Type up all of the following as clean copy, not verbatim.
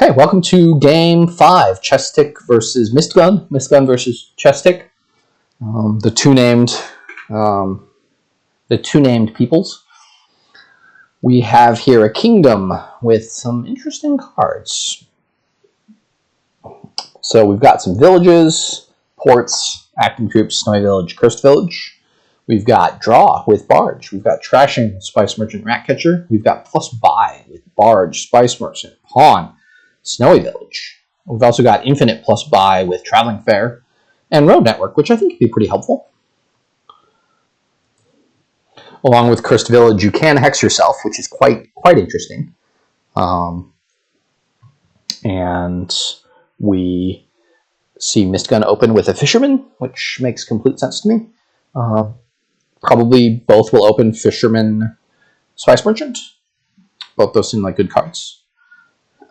Okay, welcome to Game 5, Chesstick versus Mistgun. Mistgun versus Chesstick. The two named peoples. We have here a kingdom with some interesting cards. So we've got some villages, ports, acting troops, snowy village, cursed village. We've got draw with barge. We've got trashing, spice merchant, rat catcher. We've got plus buy with barge, spice merchant, pawn, snowy village. We've also got infinite plus buy with traveling fair and road network, which I think could be pretty helpful. Along with cursed village, you can hex yourself, which is quite interesting. And we see Mistgun open with a fisherman, which makes complete sense to me. Probably both will open fisherman, spice merchant. Both those seem like good cards.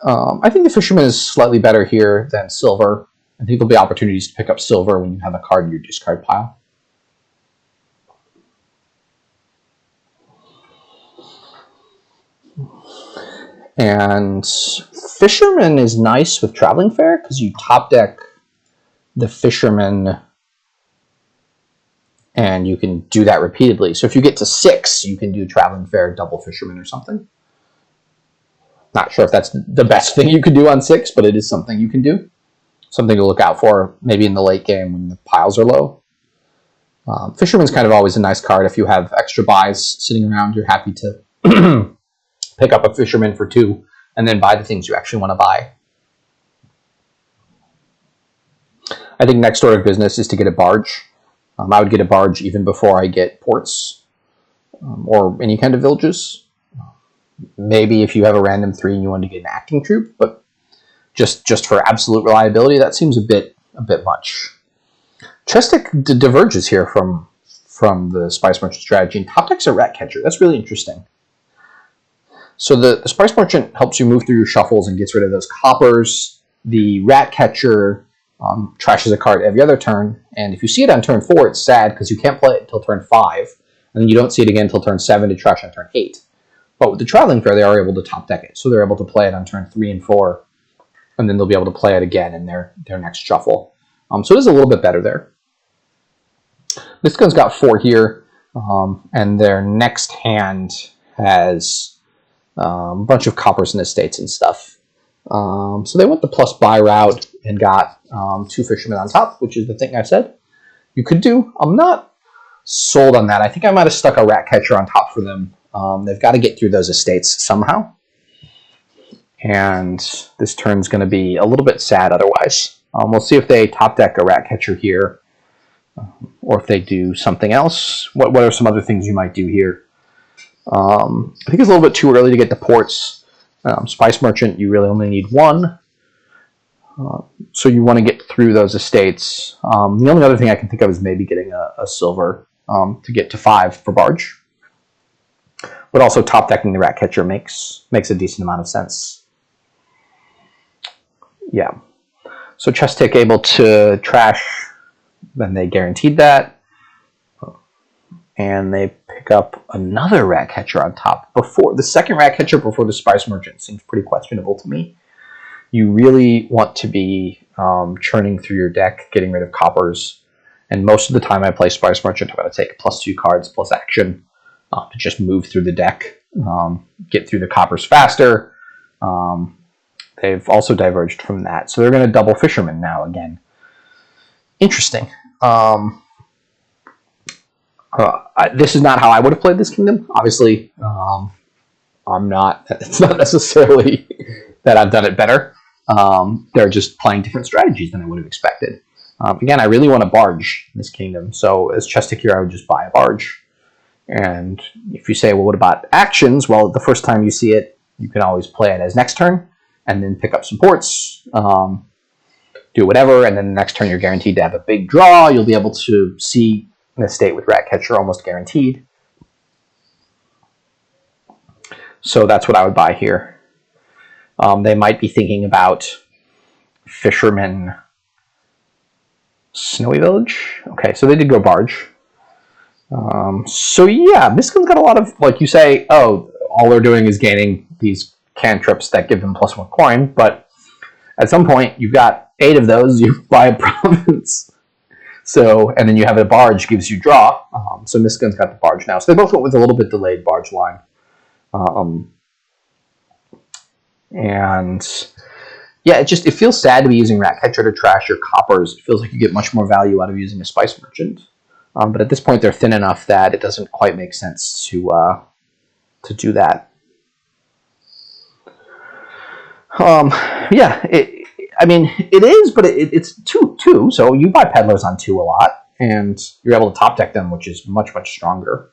I think the fisherman is slightly better here than silver. I think there'll be opportunities to pick up silver when you have a card in your discard pile. And fisherman is nice with traveling fair because you top deck the fisherman and you can do that repeatedly. So if you get to 6, you can do traveling fair, double fisherman or something. Not sure if that's the best thing you could do on 6, but it is something you can do. Something to look out for maybe in the late game when the piles are low. Fisherman's kind of always a nice card. If you have extra buys sitting around, you're happy to pick up a fisherman for 2 and then buy the things you actually want to buy. I think next order of business is to get a barge. I would get a barge even before I get ports or any kind of villages. Maybe if you have a random 3 and you want to get an acting troop, but just for absolute reliability, that seems a bit much. Chesstick diverges here from the spice merchant strategy, and top deck's a rat catcher. That's really interesting. So the spice merchant helps you move through your shuffles and gets rid of those coppers. The rat catcher trashes a card every other turn, and if you see it on turn 4, it's sad because you can't play it until turn 5, and then you don't see it again until turn 7 to trash on turn 8. But with the traveling fair, they are able to top deck it, so they're able to play it on turn 3 and 4, and then they'll be able to play it again in their next shuffle. So it is a little bit better there. Mistgun's got 4 here, and their next hand has a bunch of coppers and estates and stuff. So they went the plus buy route and got 2 fishermen on top, which is the thing I said you could do. I'm not sold on that. I think I might have stuck a rat catcher on top for them. They've got to get through those estates somehow. And this turn's going to be a little bit sad otherwise. We'll see if they top deck a rat catcher here, or if they do something else. What are some other things you might do here? I think it's a little bit too early to get the ports. Spice merchant, you really only need 1. So you want to get through those estates. The only other thing I can think of is maybe getting a silver to get to 5 for barge. But also top decking the rat catcher makes a decent amount of sense. Yeah. So Chesstick able to trash, then they guaranteed that. And they pick up another rat catcher on top. The second rat catcher before the spice merchant seems pretty questionable to me. You really want to be churning through your deck, getting rid of coppers. And most of the time I play spice merchant, I'm going to take +2 cards plus action to just move through the deck, get through the coppers faster. They've also diverged from that. So they're going to double fisherman now again. Interesting. This is not how I would have played this kingdom. Obviously, I'm not. It's not necessarily that I've done it better. They're just playing different strategies than I would have expected. Again, I really want a barge in this kingdom. So as Chesstick here, I would just buy a barge. And if you say, well, what about actions? Well, the first time you see it, you can always play it as next turn and then pick up some ports, do whatever, and then the next turn you're guaranteed to have a big draw. You'll be able to see an estate with rat catcher almost guaranteed. So that's what I would buy here. They might be thinking about fisherman, snowy village. Okay, so they did go barge. So yeah, Mistgun's got a lot of, like you say, oh, all they're doing is gaining these cantrips that give them +1 coin, but at some point, you've got 8 of those, you buy a province. So, and then you have a barge gives you draw. So Mistgun's got the barge now. So they both went with a little bit delayed barge line. And yeah, it feels sad to be using Ratcatcher to trash your coppers. It feels like you get much more value out of using a Spice Merchant. But at this point, they're thin enough that it doesn't quite make sense to do that. Yeah, I mean, it is, but it's 2/2, so you buy Peddlers on 2 a lot, and you're able to top deck them, which is much, much stronger.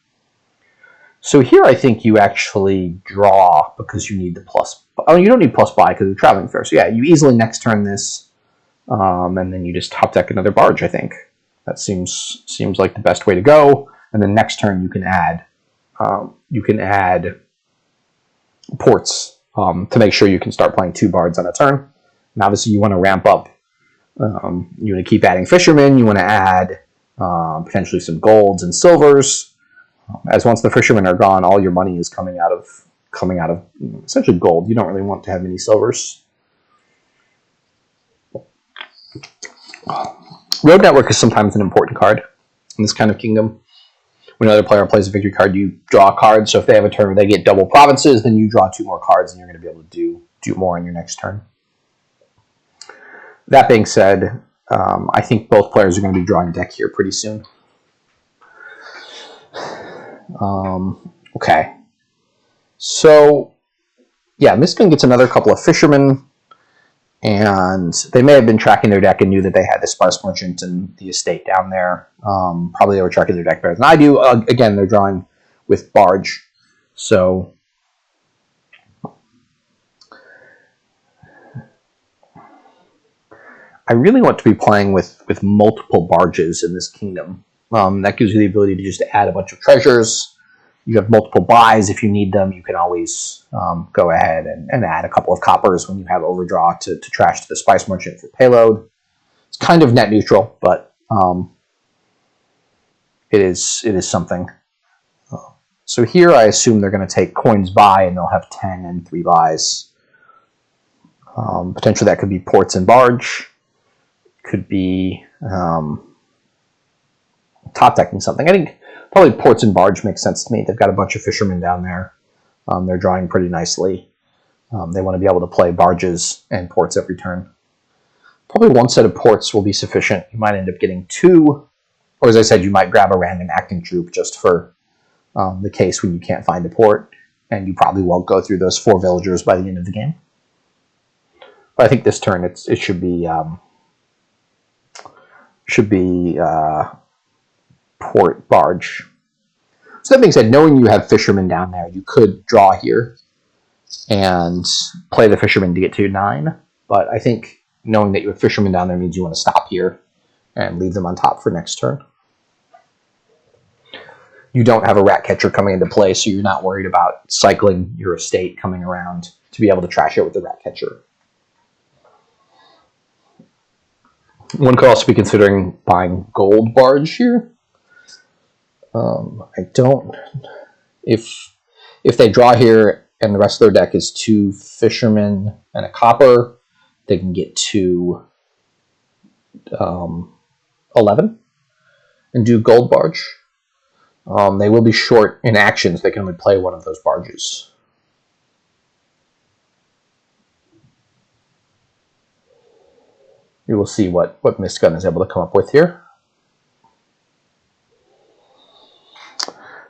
So here I think you actually draw because you need the plus. Oh, you don't need plus buy because you're traveling fair. So yeah, you easily next turn this, and then you just top deck another barge, I think. That seems like the best way to go. And then next turn you can add ports to make sure you can start playing 2 bards on a turn. And obviously you want to ramp up. You want to keep adding fishermen. You want to add potentially some golds and silvers. As once the fishermen are gone, all your money is coming out of essentially gold. You don't really want to have any silvers. Road Network is sometimes an important card in this kind of kingdom. When another player plays a victory card, you draw a card. So if they have a turn where they get double provinces, then you draw 2 more cards, and you're going to be able to do more on your next turn. That being said, I think both players are going to be drawing deck here pretty soon. Okay. So, yeah, Mistgun gets another couple of fishermen, and they may have been tracking their deck and knew that they had the Sparse Merchant and the estate down there. Probably they were tracking their deck better than I do. Again, they're drawing with barge. So, I really want to be playing with multiple barges in this kingdom. That gives you the ability to just add a bunch of treasures. You have multiple buys if you need them. You can always go ahead and add a couple of coppers when you have overdraw to trash to the Spice Merchant for payload. It's kind of net neutral, but it is something. So here I assume they're going to take coins buy, and they'll have 10 and 3 buys. Potentially that could be ports and barge. Could be top decking something. I think probably ports and barge makes sense to me. They've got a bunch of fishermen down there. They're drawing pretty nicely. They want to be able to play barges and ports every turn. Probably 1 set of ports will be sufficient. You might end up getting 2, or as I said, you might grab a random acting troop just for the case when you can't find a port, and you probably won't go through those 4 villagers by the end of the game. But I think this turn it should be port barge. So that being said, knowing you have fishermen down there, you could draw here and play the fishermen to get to 9. But I think knowing that you have fishermen down there means you want to stop here and leave them on top for next turn. You don't have a Ratcatcher coming into play, so you're not worried about cycling your estate coming around to be able to trash it with the Ratcatcher. One could also be considering buying gold barge here. I don't. If they draw here and the rest of their deck is 2 fishermen and a copper, they can get to 11 and do gold barge. They will be short in actions. They can only play 1 of those barges. We will see what Mistgun is able to come up with here.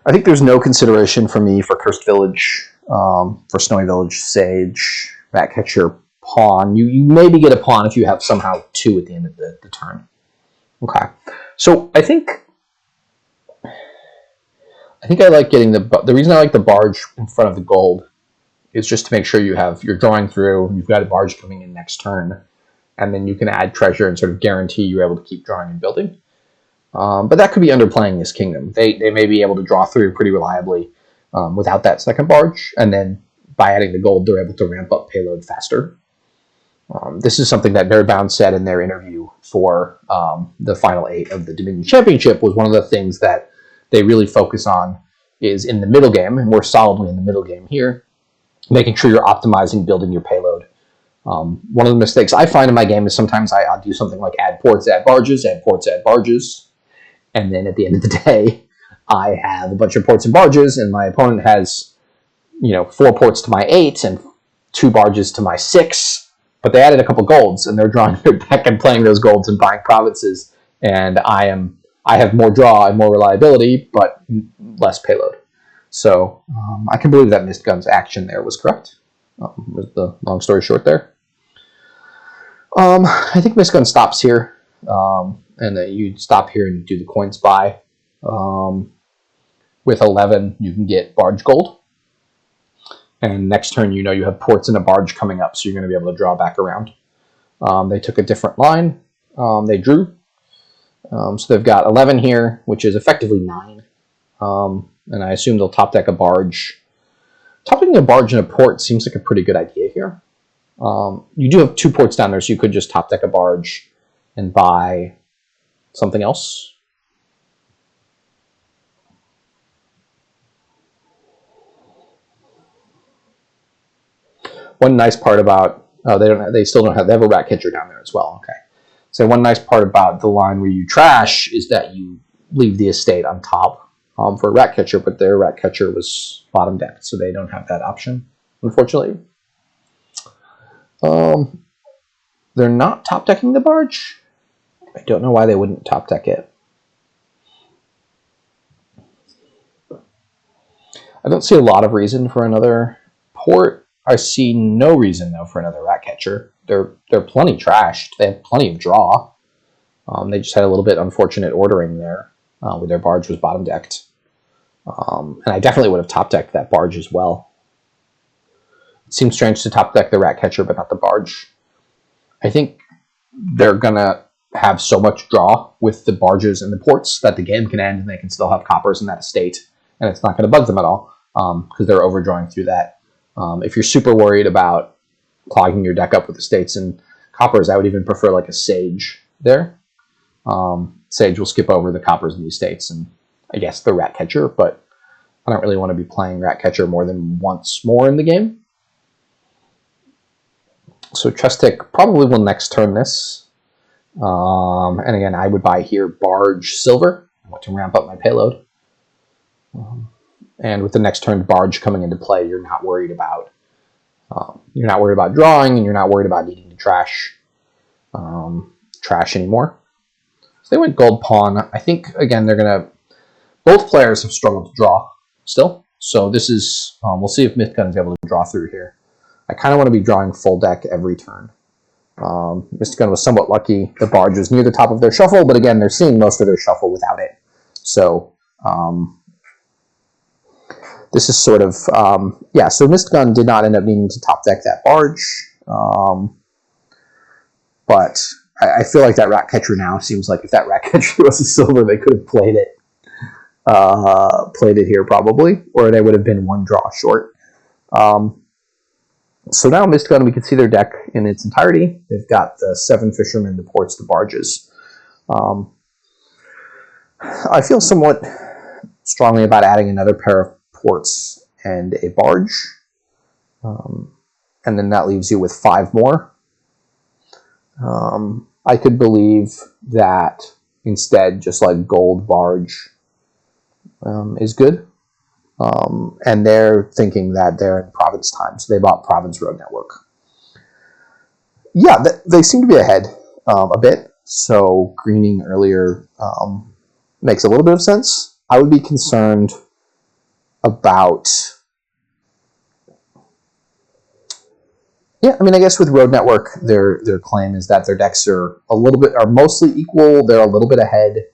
I think there's no consideration for me for Cursed Village, for Snowy Village, Sage, Ratcatcher, Pawn. You maybe get a Pawn if you have somehow 2 at the end of the turn. Okay. So I think I like getting the reason I like the barge in front of the gold is just to make sure you're drawing through, you've got a barge coming in next turn, and then you can add treasure and sort of guarantee you're able to keep drawing and building. But that could be underplaying this kingdom. They may be able to draw through pretty reliably without that second barge, and then by adding the gold, they're able to ramp up payload faster. This is something that Nerdbound said in their interview for the Final 8 of the Dominion Championship, was one of the things that they really focus on is in the middle game, and we're solidly in the middle game here, making sure you're optimizing building your payload. One of the mistakes I find in my game is sometimes I'll do something like add ports, add barges, add ports, add barges, and then at the end of the day, I have a bunch of ports and barges, and my opponent has, 4 ports to my 8 and 2 barges to my 6, but they added a couple golds, and they're drawing their deck and playing those golds and buying provinces, and I have more draw and more reliability, but less payload. So I can believe that Mistgun's action there was correct. Was the long story short there. I think Mistgun stops here, and you stop here and do the coins buy. With 11, you can get barge gold. And next turn, you have ports and a barge coming up, so you're going to be able to draw back around. They took a different line. They drew. So they've got 11 here, which is effectively 9. And I assume they'll top deck a barge. Top decking a barge and a port seems like a pretty good idea here. You do have 2 ports down there, so you could just top deck a barge and buy something else. One nice part about they have a rat catcher down there as well. Okay, so one nice part about the line where you trash is that you leave the estate on top for a rat catcher, but their rat catcher was bottom decked, so they don't have that option, unfortunately. They're not top decking the barge. I don't know why they wouldn't top deck it. I don't see a lot of reason for another port. I see no reason, though, for another rat catcher. They're plenty trashed. They have plenty of draw. They just had a little bit unfortunate ordering there, where their barge was bottom decked. And I definitely would have top decked that barge as well. It seems strange to top deck the rat catcher, but not the barge. I think they're gonna have so much draw with the barges and the ports that the game can end, and they can still have coppers in that estate, and it's not going to bug them at all because they're overdrawing through that. If you're super worried about clogging your deck up with estates and coppers, I would even prefer like a Sage there. Sage will skip over the coppers and the estates and I guess the rat catcher, but I don't really want to be playing rat catcher more than once more in the game. So Chesstick probably will next turn this. And again, I would buy here barge silver. I want to ramp up my payload. And with the next turn barge coming into play, you're not worried about drawing, and you're not worried about needing to trash anymore. So they went gold pawn. I think again both players have struggled to draw still. So this is we'll see if Mistgun is able to draw through here. I kind of want to be drawing full deck every turn. Mistgun was somewhat lucky. The barge was near the top of their shuffle, but again, they're seeing most of their shuffle without it. So this is sort of, so Mistgun did not end up needing to top deck that barge. But I feel like that rat catcher now seems like if that rat catcher was a silver, they could have played it here probably, or they would have been one draw short. So now Mistgun, we can see their deck in its entirety. They've got the 7 fishermen, the ports, the barges. I feel somewhat strongly about adding another pair of ports and a barge. And then that leaves you with 5 more. I could believe that instead just like gold barge is good. And they're thinking that they're in province time, so they bought Province Road Network. Yeah, they seem to be ahead a bit, so greening earlier makes a little bit of sense. I would be concerned about... Yeah, I mean, I guess with Road Network, their claim is that their decks are mostly equal, they're a little bit ahead,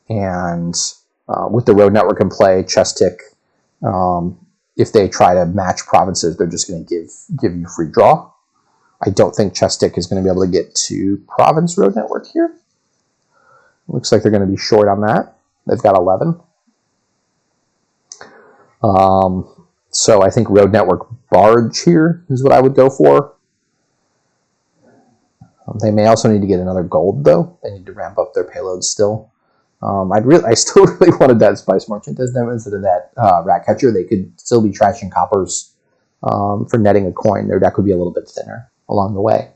and with the Road Network in play, Chesstick, if they try to match provinces, they're just going to give you free draw. I don't think Chesstick is going to be able to get to Province Road Network here. Looks like they're going to be short on that. They've got 11. So I think Road Network Barge here is what I would go for. They may also need to get another gold, though. They need to ramp up their payloads still. I still really wanted that Spice Merchant as them instead of that Rat Catcher. They could still be trashing coppers for netting a coin. Their deck would be a little bit thinner. along the way.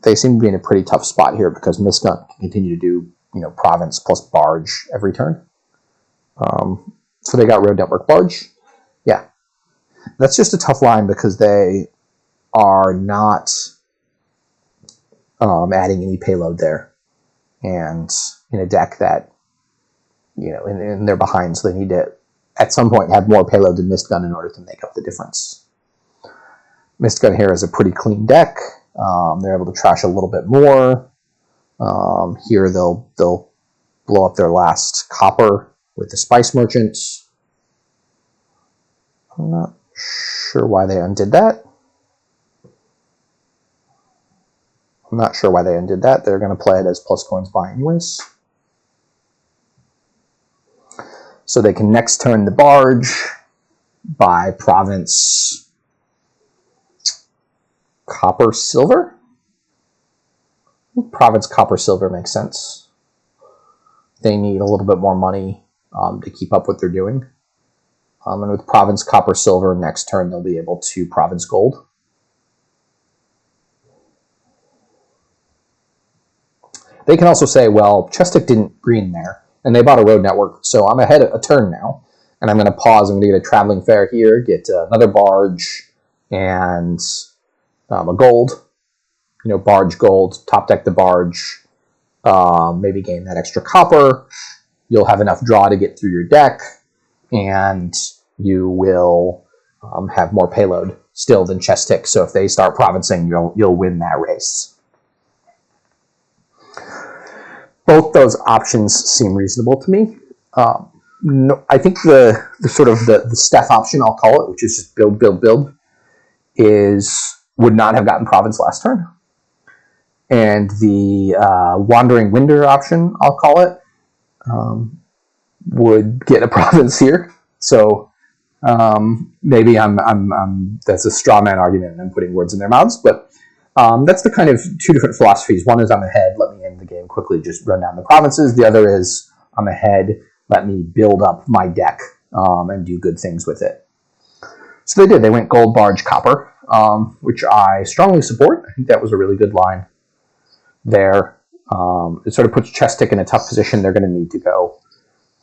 They seem to be in a pretty tough spot here because Mistgun can continue to do, province plus barge every turn. So they got road network barge. Yeah, that's just a tough line because they are not adding any payload there, and in a deck that in their behind, so they need to at some point have more payload than Mistgun in order to make up the difference. Mistgun here is a pretty clean deck. They're able to trash a little bit more. Here they'll blow up their last copper with the Spice Merchant. I'm not sure why they undid that. They're going to play it as plus coins buy anyways. So they can next turn the barge by province copper silver. Province copper silver makes sense. They need a little bit more money to keep up what they're doing. And with province copper silver, next turn they'll be able to province gold. They can also say, well, Chesstick didn't green there, and they bought a road network, so I'm ahead a turn now, and I'm going to pause. I'm going to get a traveling fair here, get another barge, and a gold. Barge, gold, top deck the barge, maybe gain that extra copper. You'll have enough draw to get through your deck, and you will have more payload still than Chesstick. So if they start provincing, you'll win that race. Both those options seem reasonable to me. No, I think the sort of the Steph option, I'll call it, which is just build, would not have gotten province last turn. And the Wandering Winder option, I'll call it, would get a province here. So maybe that's a straw man argument and I'm putting words in their mouths, but that's the kind of two different philosophies. One is I'm ahead, let me end the game quickly, just run down the provinces. The other is I'm ahead, let me build up my deck and do good things with it. So they did. They went gold, barge, copper, which I strongly support. I think that was a really good line there. It sort of puts Chesstick in a tough position. They're going to need to go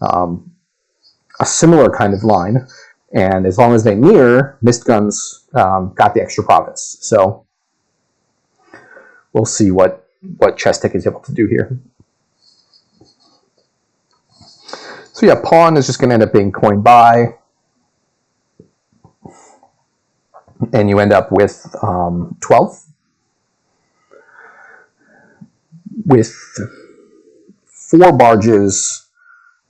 a similar kind of line. And as long as they mirror, Mistgun's got the extra province. So we'll see what Chesstick is able to do here. So yeah, pawn is just going to end up being coin buy. And you end up with 12. With 4 barges,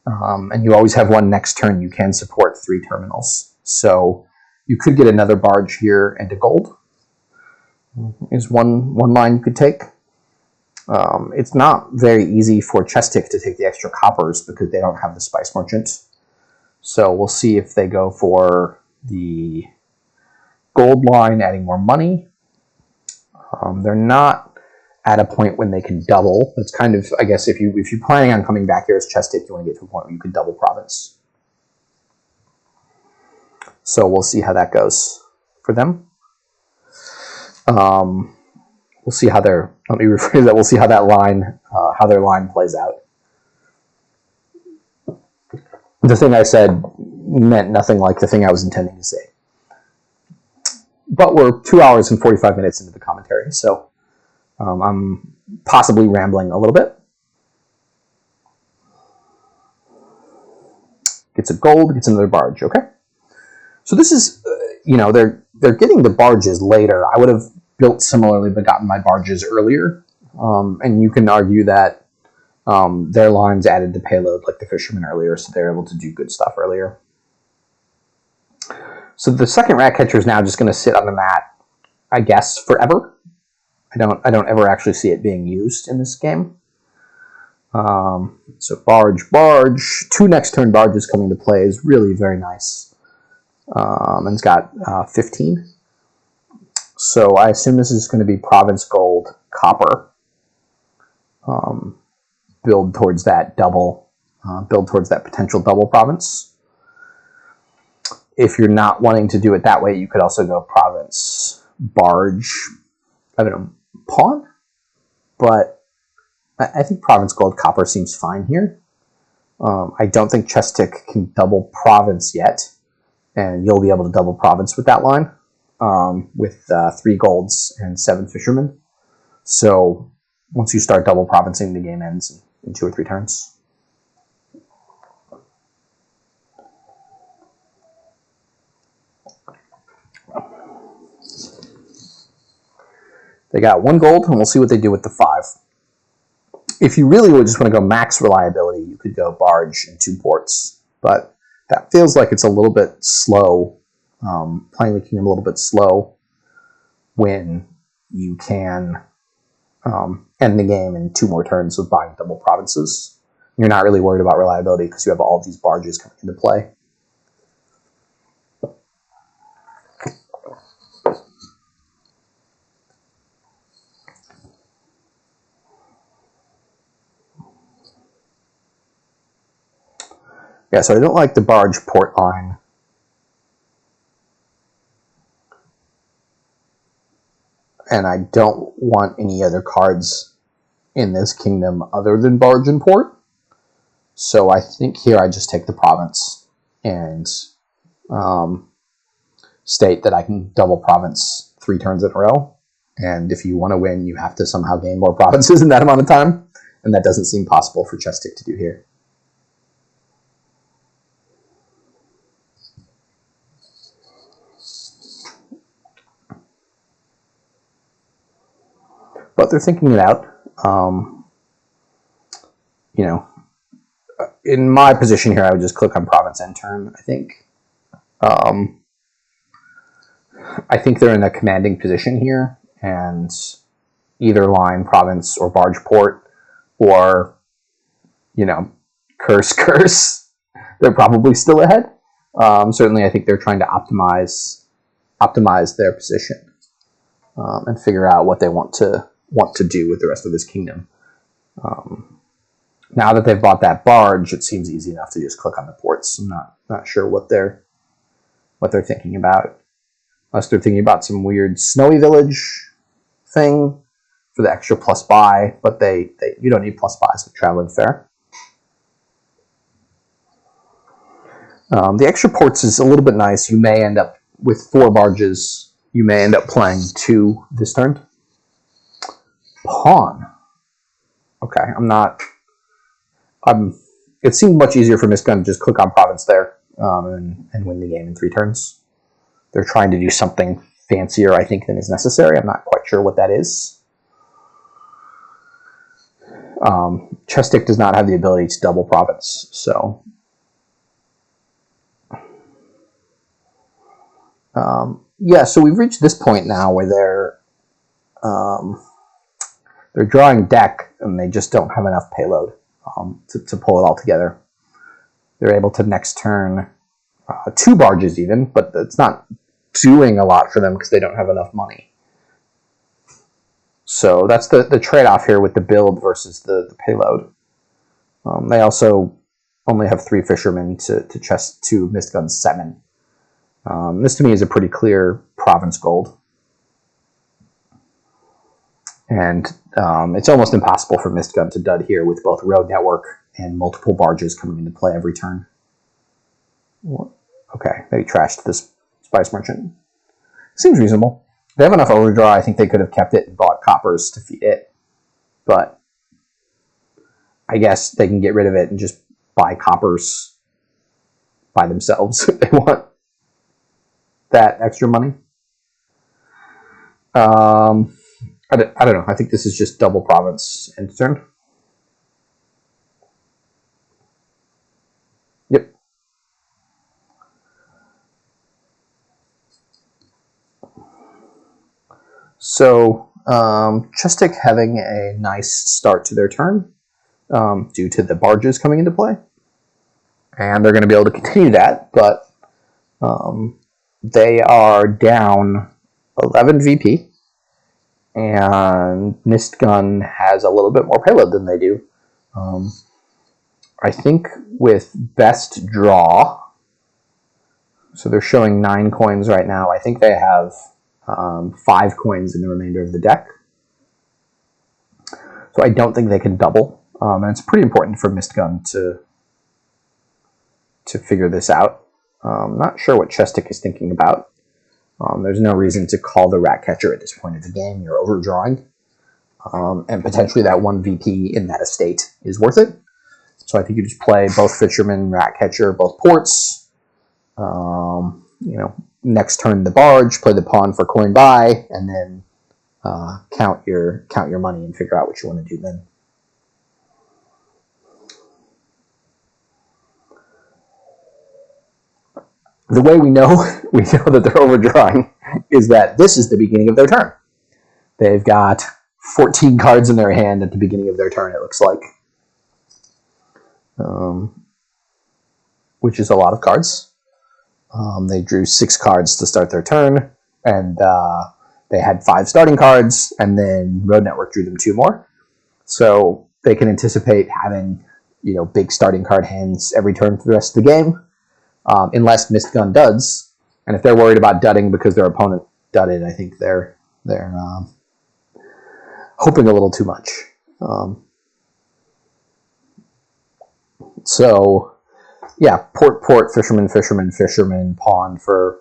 and you always have one next turn, you can support 3 terminals. So you could get another barge here and a gold. Is one line you could take. It's not very easy for Chesstick to take the extra coppers because they don't have the Spice Merchant. So we'll see if they go for the gold line, adding more money. They're not at a point when they can double. That's kind of, I guess, if you're planning on coming back here as Chesstick, you want to get to a point where you can double province. So we'll see how that goes for them. We'll see how their, let me rephrase that, we'll see how that line, how their line plays out. The thing I said meant nothing like the thing I was intending to say. But we're 2 hours and 45 minutes into the commentary, so I'm possibly rambling a little bit. Gets a gold, gets another barge, okay? So this is, they're getting the barges later. I would have built similarly but gotten my barges earlier. And you can argue that their lines added the payload like the fishermen earlier, so they're able to do good stuff earlier. So the second rat catcher is now just going to sit on the mat, I guess, forever. I don't ever actually see it being used in this game. So barge, 2 next turn barges coming to play is really very nice. And it's got 15. So I assume this is going to be province gold, copper. Build towards that double, build towards that potential double province. if you're not wanting to do it that way, you could also go province, barge, I don't know, pawn? But I think province, gold, copper seems fine here. I don't think Chesstick can double province yet, and you'll be able to double province with that line, with 3 golds and 7 fishermen. So once you start double provincing, the game ends in 2 or 3 turns. They got 1 gold, and we'll see what they do with the 5. If you really would just want to go max reliability, you could go barge and 2 ports. But that feels like it's a little bit slow, playing the kingdom a little bit slow, when you can end the game in 2 more turns with buying double provinces. You're not really worried about reliability because you have all these barges coming into play. Yeah, so I don't like the barge port line. And I don't want any other cards in this kingdom other than barge and port. So I think here I just take the province and state that I can double province 3 turns in a row. And if you want to win, you have to somehow gain more provinces in that amount of time. And that doesn't seem possible for Chesstick to do here. But they're thinking it out. You know, in my position here, I would just click on province end turn, I think. I think they're in a commanding position here, and either line, province, or barge port, or, you know, curse, they're probably still ahead. Certainly, I think they're trying to optimize their position, and figure out what they want to do with the rest of this kingdom. Now that they've bought that barge, it seems easy enough to just click on the ports. I'm not sure what they're thinking about. Unless they're thinking about some weird snowy village thing for the extra plus buy, but you don't need plus buys with traveling fair. The extra ports is a little bit nice. You may end up with 4 barges. You may end up playing 2 this turn. Pawn. Okay, it seemed much easier for Mistgun to just click on province there, and win the game in 3 turns. They're trying to do something fancier, I think, than is necessary. I'm not quite sure what that is. Chesstick does not have the ability to double province, so yeah. So we've reached this point now where they're drawing deck, and they just don't have enough payload to pull it all together. They're able to next turn 2 barges even, but it's not doing a lot for them because they don't have enough money. So that's the trade-off here with the build versus the payload. They also only have 3 fishermen to Mistgun's 7. This to me is a pretty clear province gold. And it's almost impossible for Mistgun to dud here with both road network and multiple barges coming into play every turn. Okay, they trashed this Spice Merchant. Seems reasonable. They have enough overdraw. I think they could have kept it and bought coppers to feed it. But I guess they can get rid of it and just buy coppers by themselves if they want that extra money. I don't know. I think this is just double province end turn. Yep. So Chesstick having a nice start to their turn due to the barges coming into play. And they're going to be able to continue that, but they are down 11 VP. And Mistgun has a little bit more payload than they do. I think with best draw, So they're showing 9 coins right now. I think they have 5 coins in the remainder of the deck. So I don't think they can double. And it's pretty important for Mistgun to figure this out. I'm not sure what Chesstick is thinking about. There's no reason to call the rat catcher at this point of the game. You're overdrawing. And potentially that 1 VP in that estate is worth it. So I think you just play both Fisherman, rat catcher, both ports. Next turn the barge, play the pawn for coin buy, and then count your money and figure out what you want to do then. The way we know that they're overdrawing is that this is the beginning of their turn. They've got 14 cards in their hand at the beginning of their turn, it looks like. Which is a lot of cards. They drew 6 cards to start their turn, and they had 5 starting cards, and then Road Network drew them 2 more. So they can anticipate having, big starting card hands every turn for the rest of the game. Unless Mistgun duds, and if they're worried about dudding because their opponent dudded, I think they're hoping a little too much. So, yeah, port, fisherman, pawn for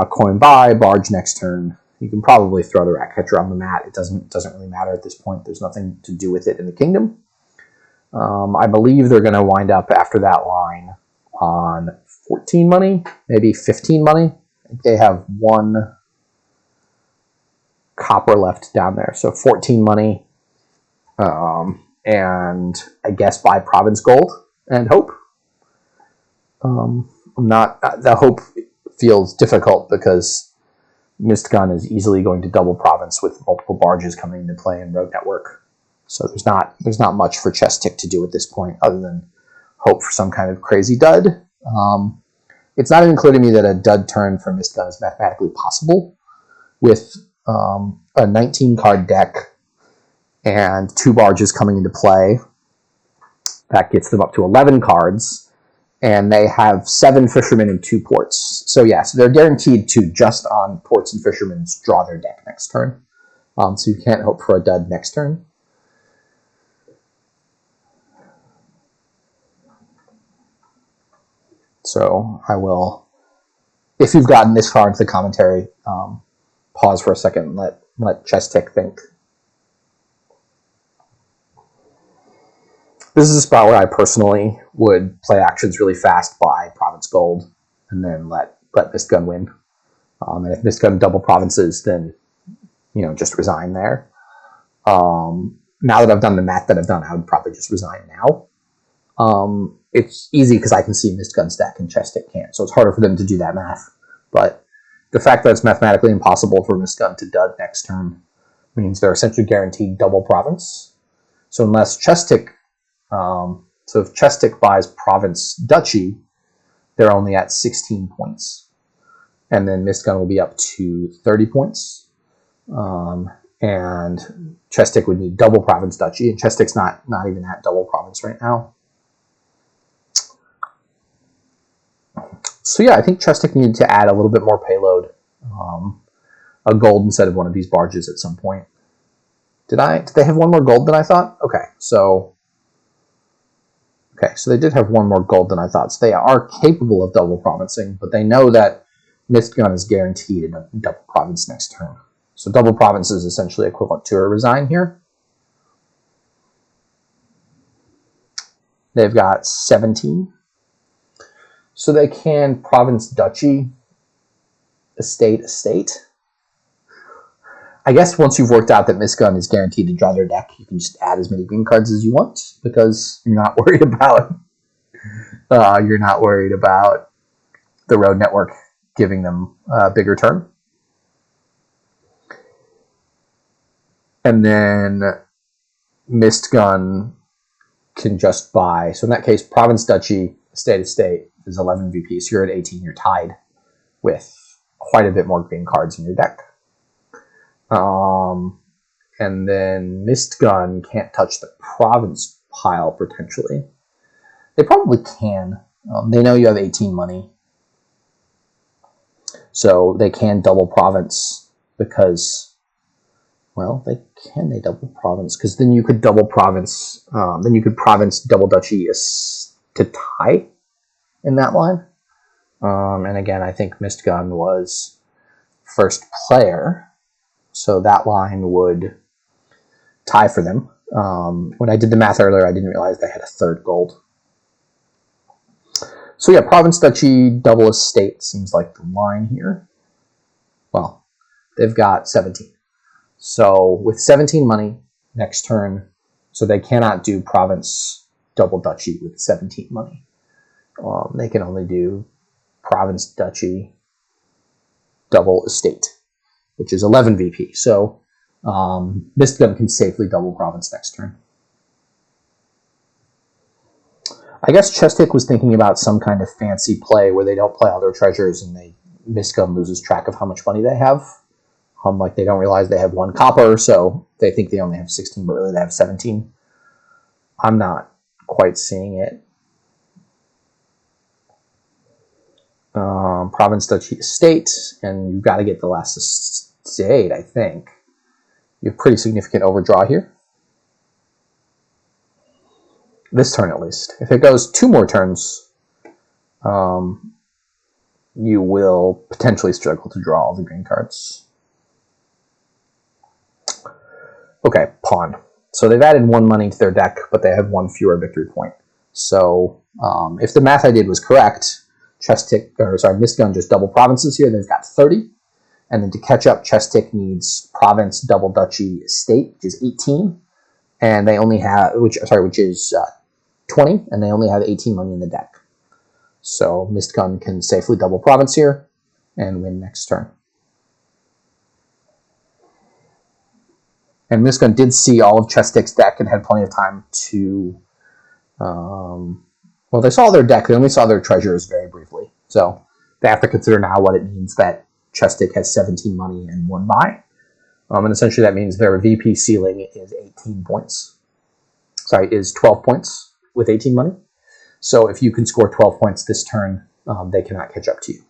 coin buy, barge next turn. You can probably throw the rat catcher on the mat. It doesn't really matter at this point. There's nothing to do with it in the kingdom. I believe they're going to wind up after that line on 14 money, maybe 15 money. I think they have 1 copper left down there. So 14 money, and I guess buy province gold and hope. The hope feels difficult because Mistgun is easily going to double province with multiple barges coming into play in Road Network. So there's not much for Chesstick to do at this point other than hope for some kind of crazy dud. It's not even clear to me that a dud turn for Mistgun is mathematically possible with a 19 card deck and 2 barges coming into play. That gets them up to 11 cards, and they have 7 fishermen and 2 ports. So they're guaranteed to, just on ports and fishermen, draw their deck next turn. So you can't hope for a dud next turn. So I will, if you've gotten this far into the commentary, pause for a second and let Chesstick think. This is a spot where I personally would play actions really fast, buy province gold, and then let Mistgun win. And if Mistgun double provinces, then just resign there. Now that I've done the math that I've done, I would probably just resign now. It's easy because I can see Mistgun's deck and Chesstick can't, so it's harder for them to do that math. But the fact that it's mathematically impossible for Mistgun to dud next turn means they're essentially guaranteed double province. So unless Chesstick, if Chesstick buys province duchy, they're only at 16 points, and then Mistgun will be up to 30 points. And Chesstick would need double province duchy, and Chestick's not even at double province right now. So I think Chesstick needed to add a little bit more payload, a gold instead of one of these barges at some point. Did they have 1 more gold than I thought? Okay, so they did have 1 more gold than I thought. So they are capable of double provincing, but they know that Mistgun is guaranteed a double province next turn. So double province is essentially equivalent to a resign here. They've got 17. So they can province duchy, estate. I guess once you've worked out that Mistgun is guaranteed to draw their deck, you can just add as many green cards as you want because you're not worried about the Road Network giving them a bigger turn. And then Mistgun can just buy. So in that case, province duchy, estate is 11 VP. So you're at 18. You're tied with quite a bit more green cards in your deck. And then Mistgun can't touch the province pile, potentially. They probably can. They know you have 18 money. So they can double province because, well, they double province because then you could double province, then you could province double duchy to tie in that line. And again, I think Mistgun was first player, so that line would tie for them. When I did the math earlier, I didn't realize they had a third gold. So yeah, province, duchy, double estate seems like the line here. Well, they've got 17. So with 17 money, next turn, so they cannot do province, double duchy with 17 money. They can only do province, duchy, double estate, which is 11 VP. So Mistgun can safely double province next turn. I guess Chesstick was thinking about some kind of fancy play where they don't play all their treasures and Mistgun loses track of how much money they have. Like they don't realize they have 1 copper, so they think they only have 16, but really they have 17. I'm not quite seeing it. Province, duchy, estate, and you've got to get the last estate, I think. You have pretty significant overdraw here. This turn, at least. If it goes 2 more turns, you will potentially struggle to draw all the green cards. Okay, pawn. So they've added 1 money to their deck, but they have 1 fewer victory point. So if the math I did was correct, Mistgun just double provinces here. They've got 30. And then to catch up, Chesstick needs province, double duchy, estate, which is 18. And they only have, which is 20, and they only have 18 money in the deck. So Mistgun can safely double province here and win next turn. And Mistgun did see all of Chestick's deck and had plenty of time to, well, they saw their deck. They only saw their treasures very briefly. So they have to consider now what it means that Chesstick has 17 money and 1 buy. And essentially that means their VP ceiling is 18 points. Sorry, is 12 points with 18 money. So if you can score 12 points this turn, they cannot catch up to you.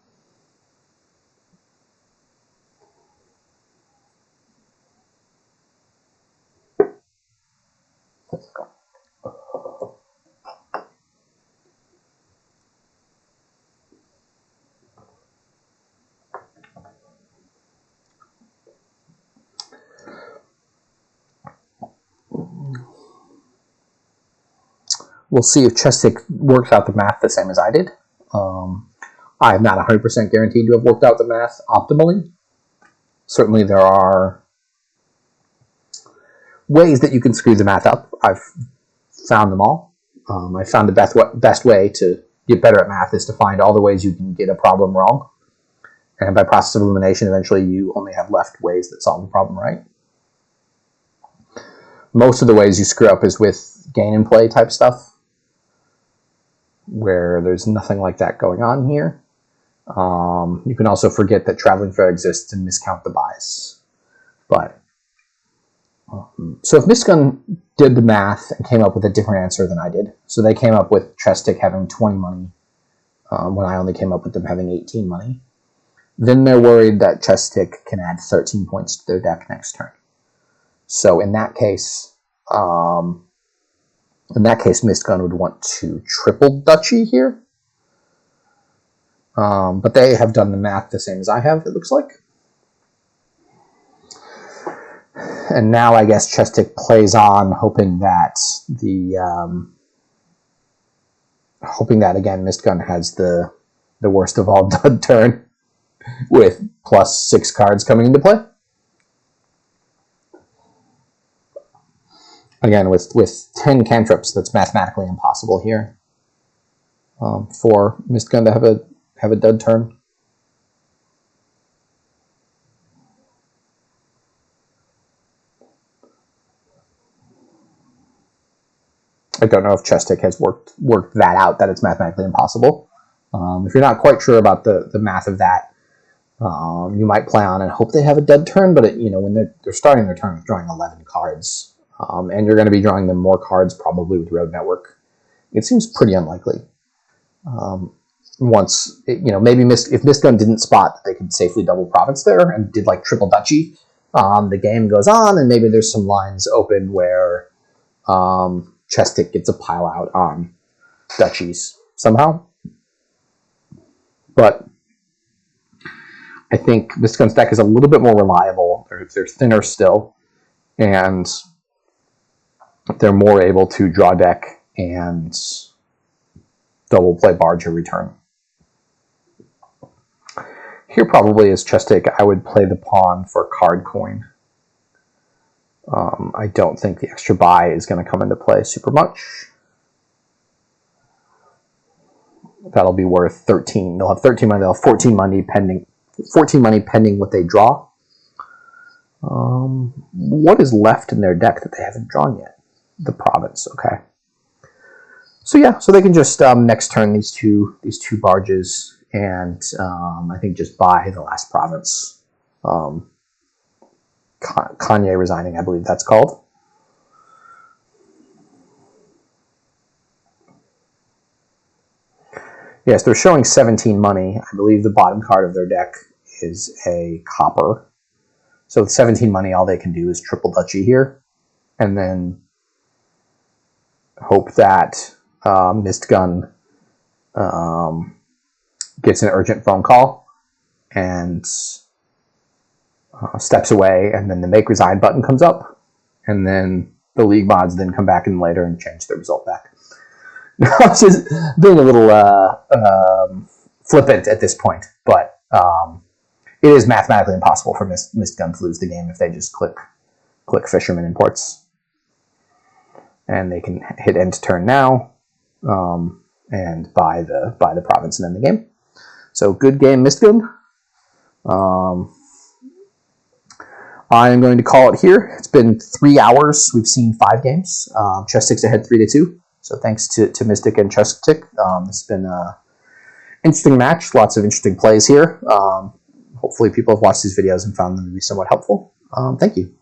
We'll see if Chesstick works out the math the same as I did. I am not 100% guaranteed to have worked out the math optimally. Certainly there are ways that you can screw the math up. I've found them all. I found the best way to get better at math is to find all the ways you can get a problem wrong. And by process of elimination, eventually you only have left ways that solve the problem right. Most of the ways you screw up is with gain and play type stuff, where there's nothing like that going on here. You can also forget that traveling fair exists and miscount the buys. But so if Mistgun did the math and came up with a different answer than I did, so they came up with Chesstick having 20 money when I only came up with them having 18 money, then they're worried that Chesstick can add 13 points to their deck next turn. So in that case, Mistgun would want to triple duchy here. But they have done the math the same as I have, it looks like. And now I guess Chesstick plays on, hoping that again Mistgun has the worst of all dud turn with plus 6 cards coming into play. Again, with 10 cantrips, that's mathematically impossible here for Mistgun to have a dud turn. I don't know if Chesstick has worked that out, that it's mathematically impossible. If you're not quite sure about the math of that, you might play on and hope they have a dud turn, but when they're starting their turn with drawing 11 cards, and you're going to be drawing them more cards probably with Road Network, it seems pretty unlikely. once, maybe if Mistgun didn't spot that they could safely double province there and did like triple duchy, the game goes on, and maybe there's some lines open where Chesstick gets a pile out on duchies somehow. But I think Mistgun's deck is a little bit more reliable. They're thinner still, and they're more able to draw deck and double play barge every turn. Here probably is Chesstick. I would play the pawn for card coin. I don't think the extra buy is going to come into play super much. That'll be worth 13. They'll have 13 money. They'll have 14 money pending. 14 money pending what they draw. What is left in their deck that they haven't drawn yet? The province. Okay. So yeah, so they can just next turn these two barges, and I think just buy the last province. Kanye resigning, I believe that's called. Yes, they're showing 17 money. I believe the bottom card of their deck is a copper. So with 17 money, all they can do is triple duchy here, and then hope that Mistgun gets an urgent phone call and steps away, and then the make resign button comes up, and then the league mods then come back in later and change the result back. I'm just being a little flippant at this point, but it is mathematically impossible for Mistgun to lose the game if they just click Fisherman Imports. And they can hit end turn now and buy the province and end the game. So good game, Mistgun. I'm going to call it here. It's been 3 hours. We've seen 5 games. Chesstick's ahead 3-2. So thanks to Mystic and Chesstick. It's been an interesting match. Lots of interesting plays here. Hopefully people have watched these videos and found them to be somewhat helpful. Thank you.